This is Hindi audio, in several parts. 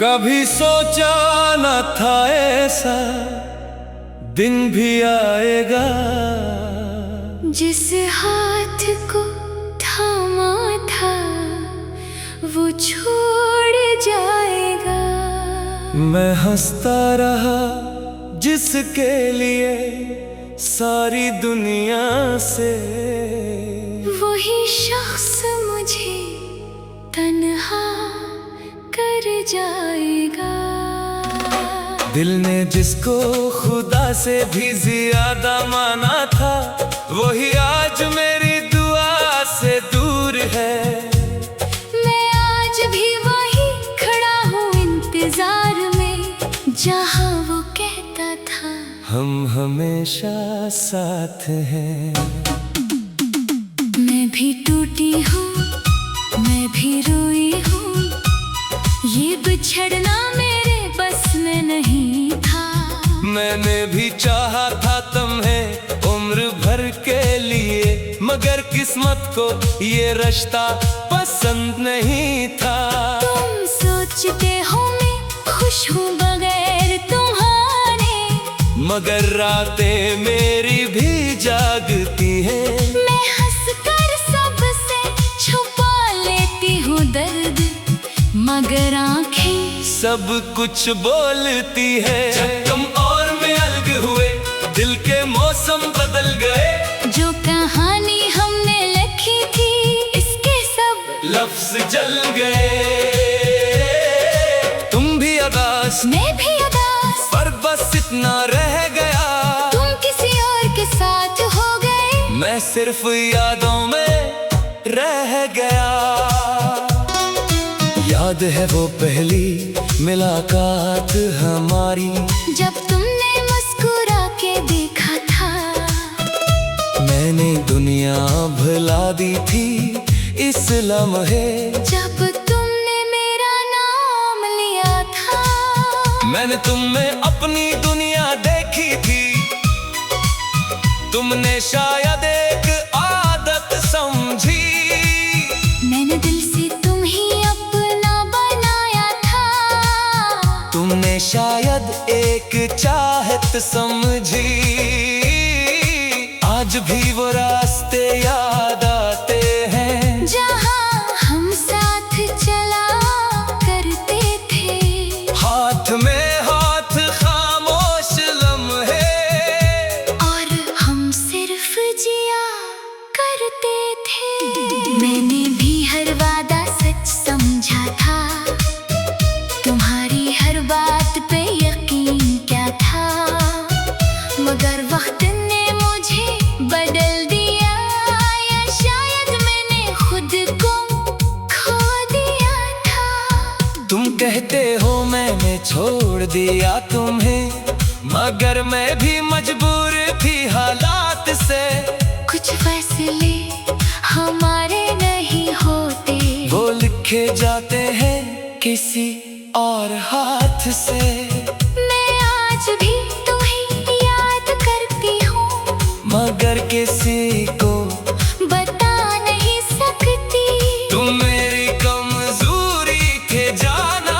कभी सोचा न था ऐसा दिन भी आएगा, जिस हाथ को थामा था वो छोड़ जाएगा। मैं हंसता रहा जिसके लिए सारी दुनिया से, वही शख्स मुझे तन्हा कर जाएगा। दिल ने जिसको खुदा से भी ज्यादा माना था, वही आज मेरी दुआ से दूर है। मैं आज भी वही खड़ा हूँ इंतजार में, जहाँ वो कहता था हम हमेशा साथ हैं। मैं भी टूटी हूँ, मैं भी रोई हूँ, ये बिछड़ना मेरे बस में नहीं था। मैंने भी चाहा था तुम्हें उम्र भर के लिए, मगर किस्मत को ये रिश्ता पसंद नहीं था। तुम सोचते हो मैं खुश हूँ बगैर तुम्हारे, मगर रातें मेरी भी जागती हैं। मैं हंसकर सबसे छुपा लेती हूँ दर्द, मगर आँखें सब कुछ बोलती है। जब तुम और मैं अलग हुए, दिल के मौसम बदल गए। जो कहानी हमने लिखी थी, इसके सब लफ्ज जल गए। तुम भी अदास, मैं भी अदास, पर बस इतना रह गया, तुम किसी और के साथ हो गए, मैं सिर्फ यादों में रह गया। याद है वो पहली मुलाकात हमारी, जब तुमने मुस्कुरा के देखा था। मैंने दुनिया भुला दी थी इस लम्हे, जब तुमने मेरा नाम लिया था। मैंने तुम में अपनी दुनिया देखी थी। तुमने शायद एक आदत समझी, मैंने दिल से तुम ही अपना बनाया था। तुमने शायद एक चाहत समझी। आज भी वो रास्ते याद आते हैं, जहाँ हम साथ चला करते थे। हाथ में हाथ खामोश लम्हे, और हम सिर्फ जिया करते थे। मैंने भी हर वादा सच समझा था, तुम्हारी हर बात पे यकीन क्या था। मगर वक्त ने मुझे बदल दिया, या शायद मैंने खुद को खो दिया था। तुम कहते हो मैंने छोड़ दिया तुम्हें, मगर मैं भी मजबूर थी हालात से। कुछ फैसले हमारे नहीं होते, वो लिखे जाते हैं किसी और हाथ से। मैं आज भी तुम्हें याद करती हूँ, मगर किसी को बता नहीं सकती। तुम मेरी कमजोरी थे जाना,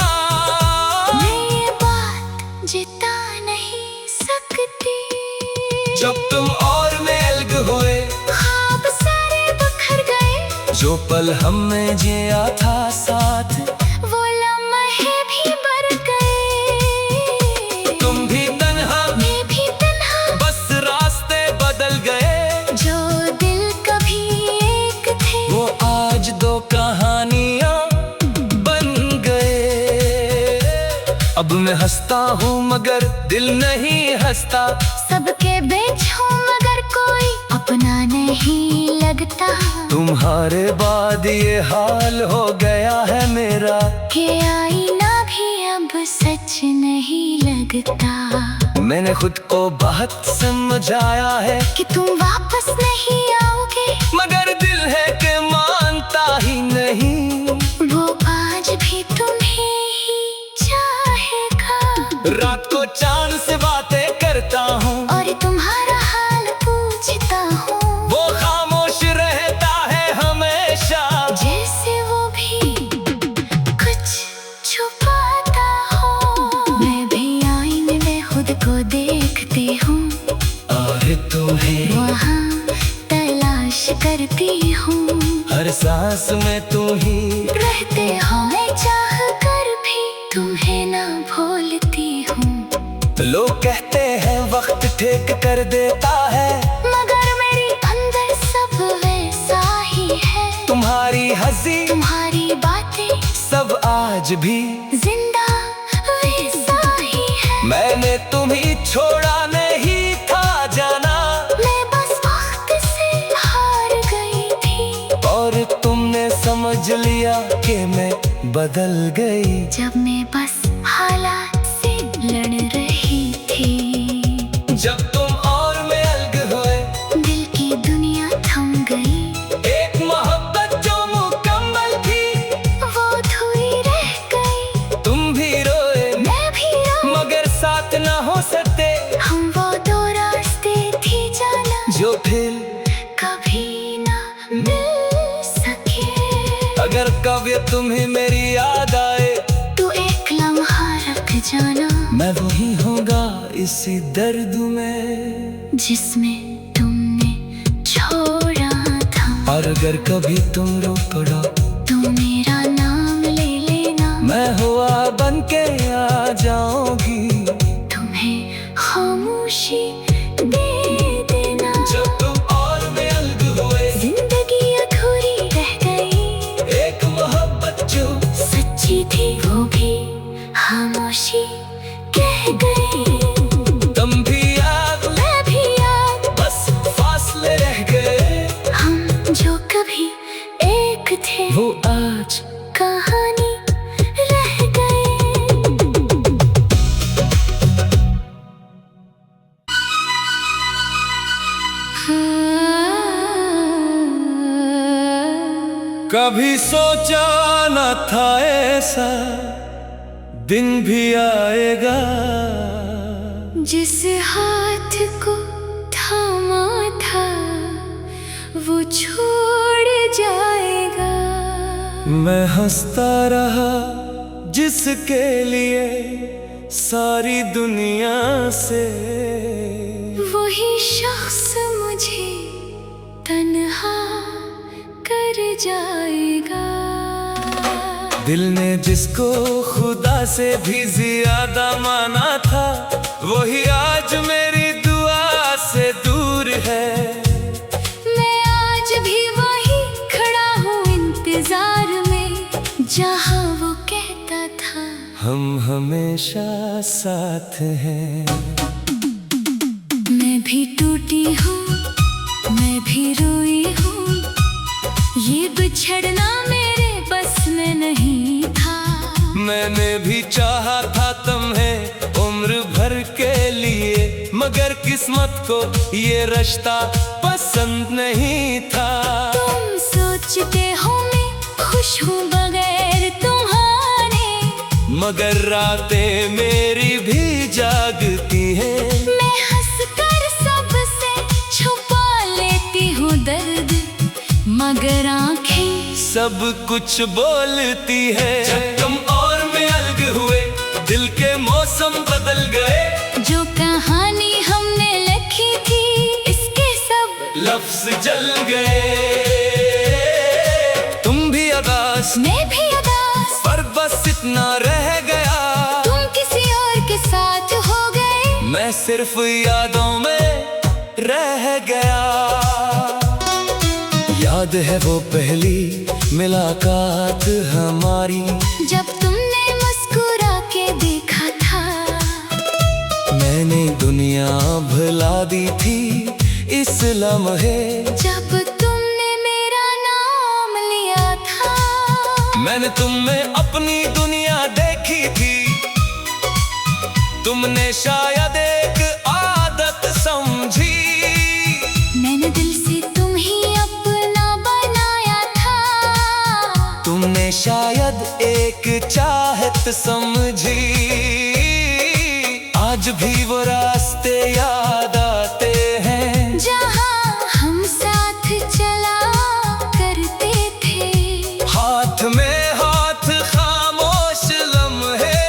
मैं ये बात जिता नहीं सकती। जब तुम और मैं अलग हुए, ख्वाब सारे बिखर गए, जो पल हमने जिया था साथ, वो लम्हे भी मर गए। तुम भी तन्हा, मैं भी तन्हा, बस रास्ते बदल गए। जो दिल कभी एक थे, वो आज दो कहानियां बन गए। अब मैं हंसता हूँ मगर दिल नहीं हंसता, सबके बीच हूँ मगर कोई अपना नहीं लगता। तुम्हारे बाद ये हाल हो गया है मेरा, कि आईना भी अब सच नहीं लगता। मैंने खुद को बहुत समझाया है कि तुम वापस नहीं आओगे, मगर दिल है कि मानता ही नहीं। वो आज भी तुम्हें ही चाहेगा। रात को चांद से बातें करता हूँ, और तुम्हारा हाल पूछता हूँ, वो खामोश रहता है हमेशा। जैसे वो भी कुछ छुपाता ख्वाहिश करती हूँ, हर सांस में तू ही रहते हो मैं चाह कर भी तुम्हें ना भूलती हूँ। लोग कहते हैं वक्त ठेक कर देता है, मगर मेरी अंदर सब वैसा ही है। तुम्हारी हंसी तुम्हारी बातें सब आज भी जिंदा वैसा ही है। मैंने तुम्हें छोड़ा नहीं था जाना, मैं बस वक्त से हार गई थी, और तुमने समझ लिया कि मैं बदल गई। जब मैं बस हालात से लड़ रही थी, जब तुम और मैं अलग हुए, दिल की दुनिया थम गई। एक मोहब्बत जो मुकम्मल थी वो अधूरी रह गई। तुम भी रोए मैं भी रोई, मगर साथ ना हो सकते, हम वो दो रास्ते थी जाना, जो फिर कभी ना मिल सके। अगर कभी तुम्हें मेरी याद आए, तू एक लम्हा रख जाना, मैं वही होगा इसी दर्द में जिसमें तुमने छोड़ा था। और अगर कभी तुम रो पड़ो, तू मेरा नाम ले लेना, मैं हुआ बन के आ जाऊंगी। तुम्हें खामोशी दे देना। जब तुम और मैं अलग हुए, जिंदगी अधूरी रह गई। एक मोहब्बत जो सच्ची थी वो भी खामोशी कह गई। तुम भी याद, मैं भी याद, बस फासले रह गए। हम जो कभी एक थे वो आज कहानी रह गए। कभी सोचा न था ऐसा दिन भी आएगा, जिस हाथ को थामा था वो छोड़ जाएगा। मैं हंसता रहा जिसके लिए सारी दुनिया से, वही शख्स मुझे तन्हा कर जाएगा। दिल ने जिसको खुदा से भी ज्यादा माना था, वही आज मेरी दुआ से दूर है। मैं आज भी वही खड़ा हूँ इंतजार में, जहाँ वो कहता था हम हमेशा साथ हैं। मैं भी टूटी हूँ, मैं भी रोई हूँ, ये बिछड़ना मेरे बस में नहीं था। मैंने भी चाहा था तुम्हें उम्र भर के लिए, मगर किस्मत को ये रिश्ता पसंद नहीं था। तुम सोचते हो मैं खुश हूँ बगैर तुम्हारे, मगर रातें मेरी भी जागती हैं। मैं हंसकर सबसे छुपा लेती हूँ दर्द, मगर आंखें सब कुछ बोलती है। जब तुम और मैं अलग हुए, दिल के मौसम बदल गए। जो कहानी हमने लिखी थी, इसके सब लफ्ज जल गए। तुम भी अदास, मैं भी अदास, पर बस इतना रह गया, तुम किसी और के साथ हो गए। मैं सिर्फ यादों में रह गया। याद है वो पहली मुलाकात हमारी, जब तुमने मुस्कुरा के देखा था, मैंने दुनिया भुला दी थी इस लम्हे। जब तुमने मेरा नाम लिया था, मैंने तुम में अपनी दुनिया देखी थी। तुमने शायद एक आदत समझी, मैंने दिल से तुम ही अपना बनाया था। तुमने शायद एक चाहत समझी। आज भी वो रास्ते याद आते हैं, जहाँ हम साथ चला करते थे। हाथ में हाथ खामोश लम्हे,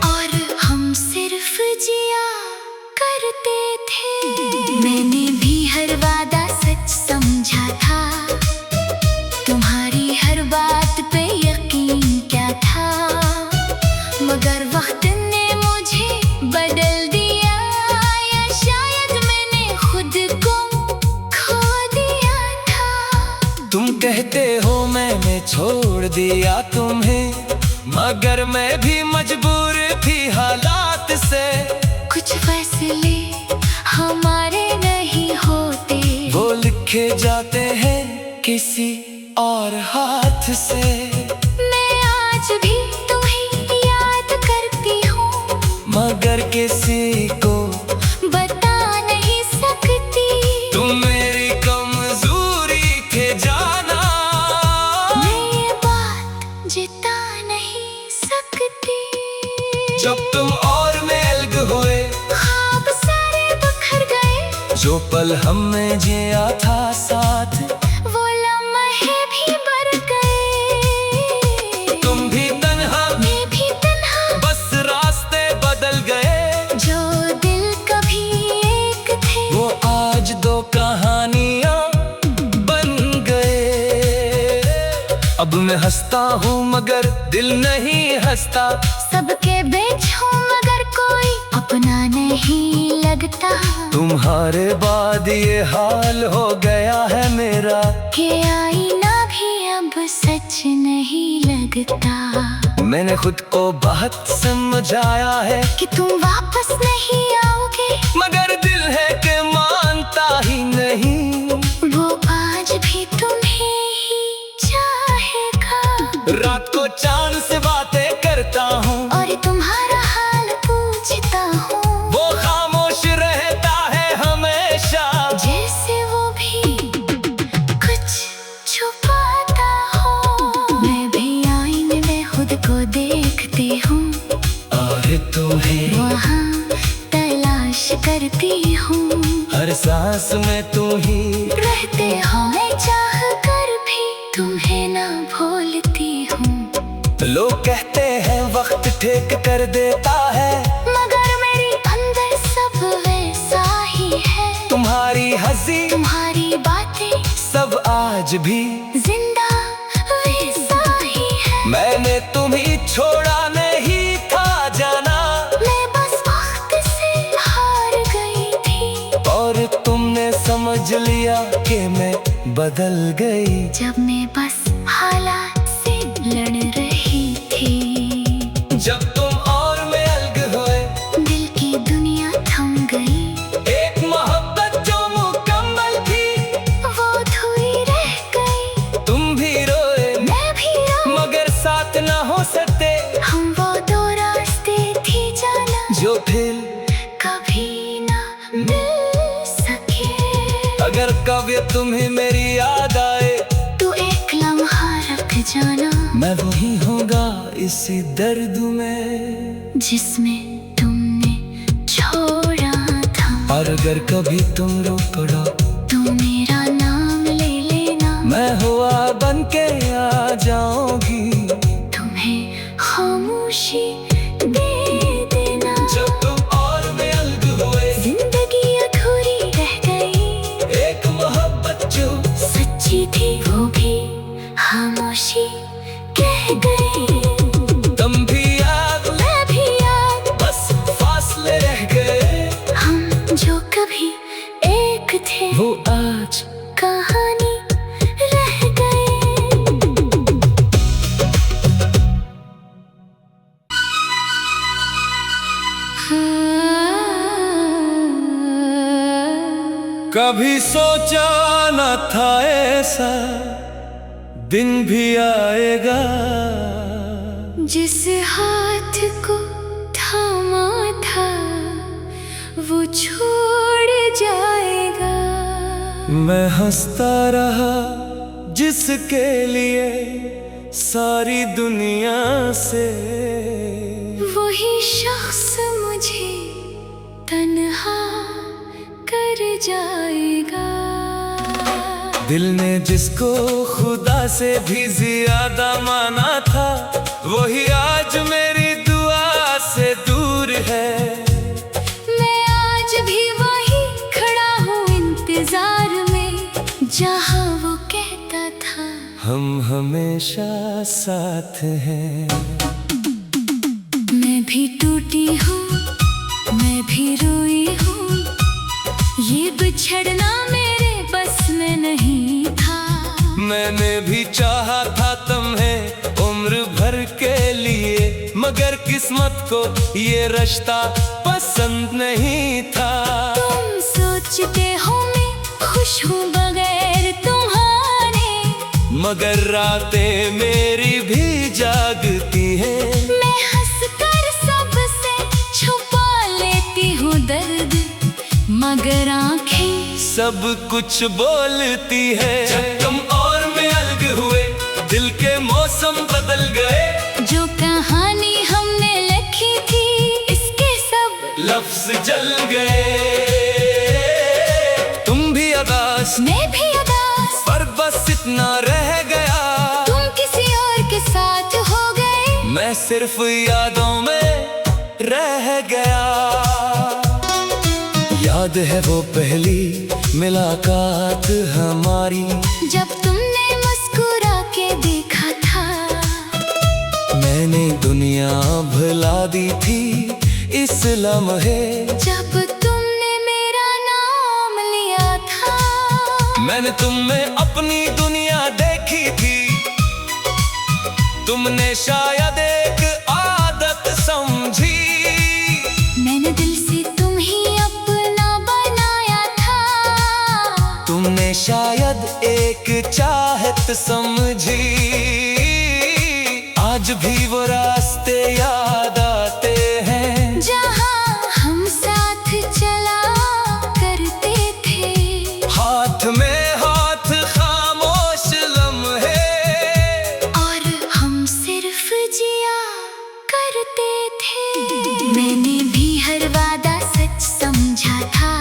और हम सिर्फ जिया करते थे। मैंने भी हर वादा सच समझा तुम कहते हो मैंने छोड़ दिया तुम्हें, मगर मैं भी मजबूर थी हालात से। कुछ फैसले हमारे नहीं होते, वो लिखे जाते हैं किसी और हाथ से। मैं आज भी तुम्हें याद करती हूँ, मगर किसी को बता नहीं सकती। तुम मेरी कमजोरी थे जाना, मैं ये बात जिता नहीं सकती। जब तुम और मैं अलग हुए, ख्वाब सारे बिखर गए, जो पल हमने जिया था साथ, वो लम्हे भी बढ़ गए। तुम भी तन्हा मैं भी तन्हा, बस रास्ते बदल गए। जो दिल कभी एक थे, वो आज दो कहानियां बन गए। अब मैं हंसता हूँ मगर दिल नहीं हंसता, सबके बीच हूँ मगर कोई अपना नहीं लगता। तुम्हारे बाद ये हाल हो गया है मेरा, कि आईना भी अब सच नहीं लगता। मैंने खुद को बहुत समझाया है कि तुम वापस नहीं आओगे, मगर दिल है कि मानता ही नहीं। वो आज भी तुम्हें ही चाहेगा। रात को चांद से बातें करता हूँ, और तुम्हारा हाल पूछता हूँ, वो खामोश रहता है हमेशा। जैसे वो भी कुछ छुपाता हो। मैं भी आईने में खुद को देखती हूँ, और तुम्हें वहाँ तलाश करती हूँ। हर सांस में तू ही रहते हो मैं चाह कर भी तुम्हें ना भूलती हूँ। लोग कहते हैं वक्त ठीक कर देता है, मगर मेरी अंदर सब वैसा ही है। तुम्हारी हंसी तुम्हारी बातें सब आज भी जिंदा वैसा ही है। मैंने तुम्हें छोड़ा नहीं था जाना, मैं बस वक्त से हार गई थी, और तुमने समझ लिया कि मैं बदल गई। जब मैं बस हालात से लड़ रही थी। जब तुम और मैं अलग हुए, दिल की दुनिया थम गई, एक मोहब्बत जो मुकम्मल थी, वो अधूरी रह गई। तुम भी रोए मैं भी रोई, मगर साथ ना हो सकते, हम वो दो रास्ते थी जाना, जो फिर कभी ना मिल सके। अगर कभी तुम्हें मेरी याद आए, तू एक लम्हा रख जाना, मैं वही होगा इसी दर्द में जिसमें तुमने छोड़ा था। और अगर कभी तुम रो पड़ो, तू मेरा नाम ले लेना, मैं हुआ बन के आ जाऊंगी। तुम्हें खामोशी दे देना। जब तुम और मैं अलग हुए, जिंदगी अधूरी रह गई, एक मोहब्बत जो सच्ची थी वो भी खामोशी कह गई। तुम भी याद, मैं भी याद, बस फासले रह गए। हम जो कभी एक थे, वो आज कहानी रह गए। कभी सोचा न था ऐसा दिन भी आएगा, जिस हाथ को थामा था वो छोड़ जाएगा। मैं हंसता रहा जिसके लिए सारी दुनिया से, वही शख्स मुझे तन्हा कर जाएगा। दिल ने जिसको खुदा से भी ज्यादा माना था, वही आज मेरी दुआ से दूर है। मैं आज भी वही खड़ा हूँ इंतजार में, जहाँ वो कहता था हम हमेशा साथ हैं। मैं भी टूटी हूँ, मैं भी रोई हूँ, ये बिछड़ना मेरे बस में नहीं था। मैंने भी चाहा था तुम्हें उम्र भर के लिए, मगर किस्मत को ये रिश्ता पसंद नहीं था। तुम सोचते हो मैं खुश हूँ बगैर तुम्हारे, मगर रातें मेरी भी जागती हैं। मैं हंसकर सबसे छुपा लेती हूँ दर्द, मगर आंखें सब कुछ बोलती है। जब तुम और मैं अलग हुए, दिल के मौसम बदल गए। जो कहानी हमने लिखी थी, इसके सब लफ्ज जल गए। तुम भी उदास, मैं भी उदास, पर बस इतना रह गया। तुम किसी और के साथ हो गए, मैं सिर्फ यादों में रह गया। याद है वो पहली मुलाकात हमारी, जब तुमने मुस्कुरा के देखा था। मैंने दुनिया भुला दी थी इस लम्हे, जब तुमने मेरा नाम लिया था। मैंने तुम में अपनी दुनिया देखी थी। तुमने शायद एक आदत समझी, मैंने दिल से तुम ही अपना बनाया था। तुमने शायद एक चाहत समझी। आज भी वो रास्ते याद आते हैं, जहाँ हम साथ चला करते थे। हाथ में हाथ खामोश लम्हे, और हम सिर्फ जिया करते थे। मैंने भी हर वादा सच समझा था,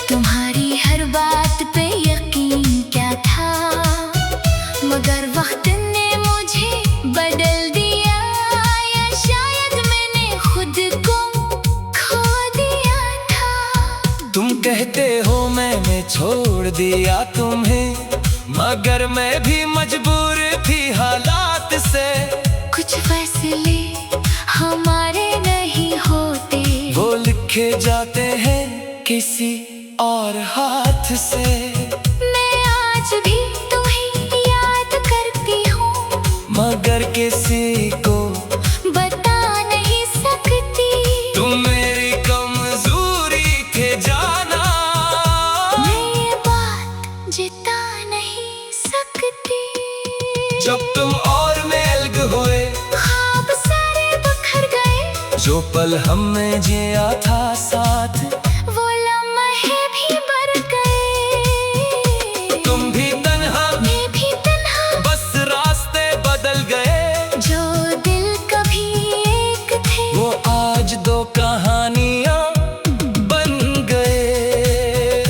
तुम्हारी हर बात पे यकीन क्या था। मगर वक्त ने मुझे बदल दिया, या शायद मैंने खुद को खो दिया था। तुम कहते हो मैंने छोड़ दिया तुम्हें, मगर मैं भी मजबूर थी हालात से। कुछ फैसले हमारे नहीं होते, वो लिखे जाते हैं किसी और हाथ से। मैं आज भी तुम्हें याद करती हूँ, मगर किसी को बता नहीं सकती। तुम मेरी कमजोरी थे जाना, मैं ये बात जिता नहीं सकती। जब तुम और मैं अलग हुए, ख्वाब सारे बिखर गए। जो पल हमने जिया था साथ, वो लम्हे भी मर गए। तुम भी तन्हा, मैं भी तन्हा, बस रास्ते बदल गए। जो दिल कभी एक थे, वो आज दो कहानियां बन गए।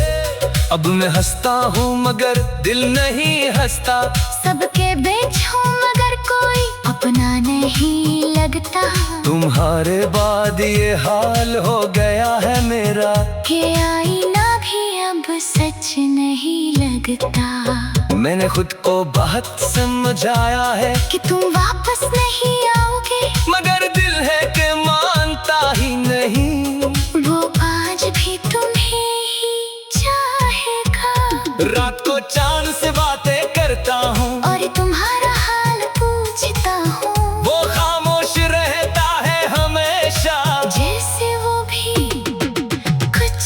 अब मैं हंसता हूँ मगर दिल नहीं हंसता। सबके बीच हूँ मगर कोई अपना नहीं लगता। तुम्हारे बाद ये हाल हो गया है मेरा, ये आईना भी अब सच नहीं लगता। मैंने खुद को बहुत समझाया है कि तुम वापस नहीं आओगे, मगर दिल है कि मानता ही नहीं। वो आज भी तुम्हें ही चाहेगा। रात को चांद से बातें करता हूँ, और तुम्हारा हाल पूछता हूँ। वो खामोश रहता है हमेशा, जैसे वो भी कुछ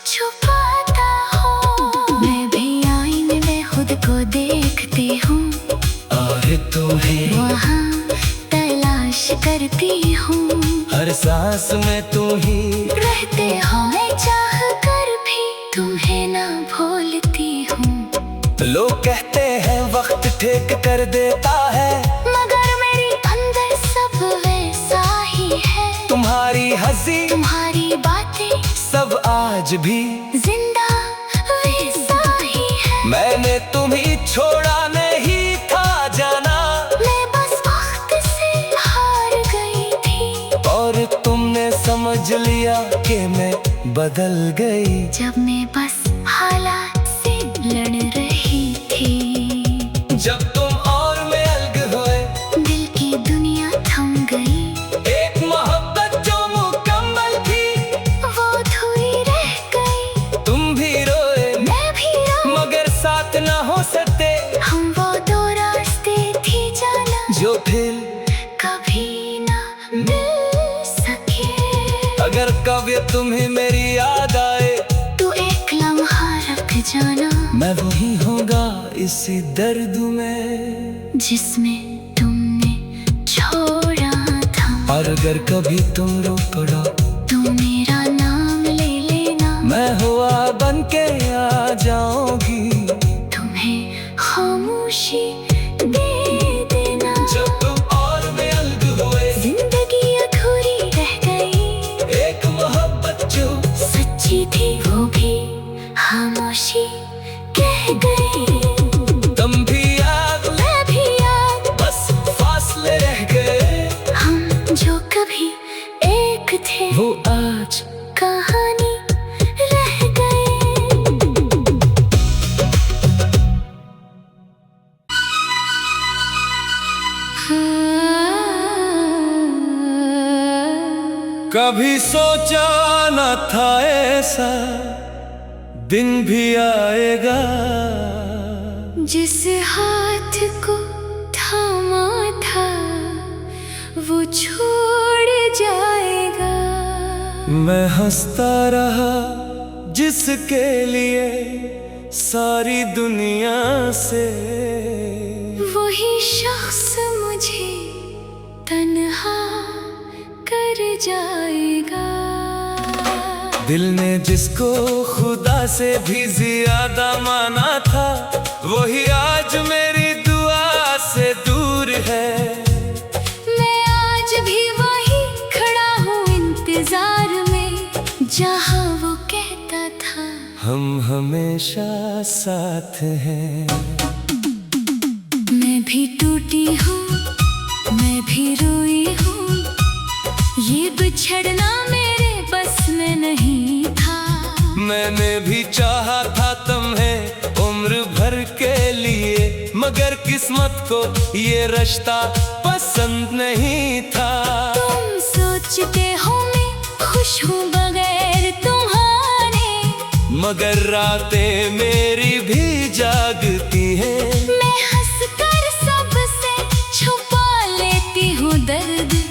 छुपाता हो। मैं भी आईने में खुद को देखती हूँ, और तुम्हें वहाँ तलाश करती हूँ। हर सांस में तू ही रहते हो, मैं चाह कर भी तुम्हें ना भूलती हूँ। लोग कहते हैं वक्त ठीक कर देता है, मगर मेरी अंदर सब वैसा ही है। तुम्हारी हंसी तुम्हारी बातें सब आज भी जिंदा वैसा ही है। मैंने तुम्हें छोड़ा नहीं था जाना, मैं बस वक्त से हार गई थी। और तुमने समझ लिया कि मैं बदल गई। जब मैं बस हालात से लड़ रही थी। जब तुम और मैं अलग हुए, दिल की दुनिया थम गई। एक मोहब्बत जो मुकम्मल थी, वो अधूरी रह गई। तुम भी रोए मैं भी रोई, मगर साथ ना हो सकते हम वो दो रास्ते थे जाना, जो फिर कभी ना मिल सके। अगर कभी तुम्हें मेरी याद आए, तू एक लम्हा रख जाना, मैं वही होगा इसी दर्द में जिसमें तुमने छोड़ा था। और अगर कभी तुम रो पड़ा, तू मेरा नाम ले लेना, मैं हुआ बन के आ जाऊंगी। तुम्हें खामोशी दे देना। जब तुम और मैं अलग हुए, जिंदगी अधूरी रह गई, एक मोहब्बत जो सच्ची थी वो भी खामोशी कह गई। तुम भी याद, मैं भी याद, बस फासले रह गए। हम जो कभी एक थे वो आज कहानी रह गए। कभी सोचा न था ऐसा दिन भी आएगा, जिस हाथ को थामा था वो छोड़ जाएगा। मैं हंसता रहा जिसके लिए सारी दुनिया से, वही शख्स मुझे तन्हा कर जाएगा। दिल ने जिसको खुदा से भी ज्यादा माना था, वही आज मेरी दुआ से दूर है। मैं आज भी वही खड़ा हूँ इंतजार में, जहाँ वो कहता था हम हमेशा साथ हैं। मैं भी टूटी हूँ, मैं भी रोई हूँ, ये बिछड़ना मेरे बस में नहीं था। मैंने भी चाहा था तुम्हें उम्र भर के लिए, मगर किस्मत को ये रिश्ता पसंद नहीं था। तुम सोचते हो मैं खुश हूँ बगैर तुम्हारे, मगर रातें मेरी भी जागती हैं। मैं हंसकर सबसे छुपा लेती हूँ दर्द,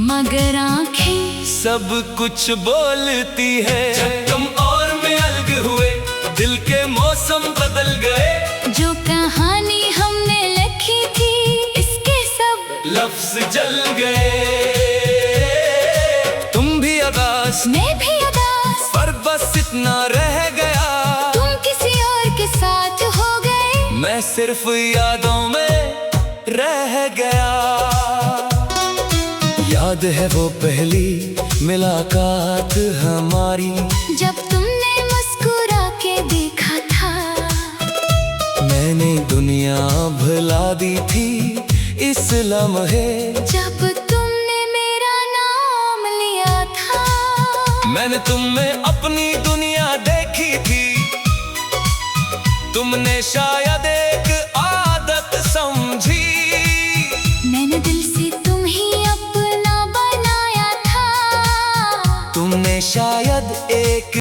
मगर आंखें सब कुछ बोलती है। जब तुम और मैं अलग हुए, दिल के मौसम बदल गए। जो कहानी हमने लिखी थी, इसके सब लफ्ज जल गए। तुम भी अदास, मैं भी उदास, पर बस इतना रह गया, तुम किसी और के साथ हो गए। मैं सिर्फ यादों में रह गया। याद है वो पहली मुलाकात हमारी, जब तुमने मुस्कुरा के देखा था, मैंने दुनिया भुला दी थी इस लम्हे। जब तुमने मेरा नाम लिया था, मैंने तुम में अपनी दुनिया देखी थी। तुमने शायद एक आदत समझी, मैंने दिल से तुम ही अपना बनाया था। तुमने शायद एक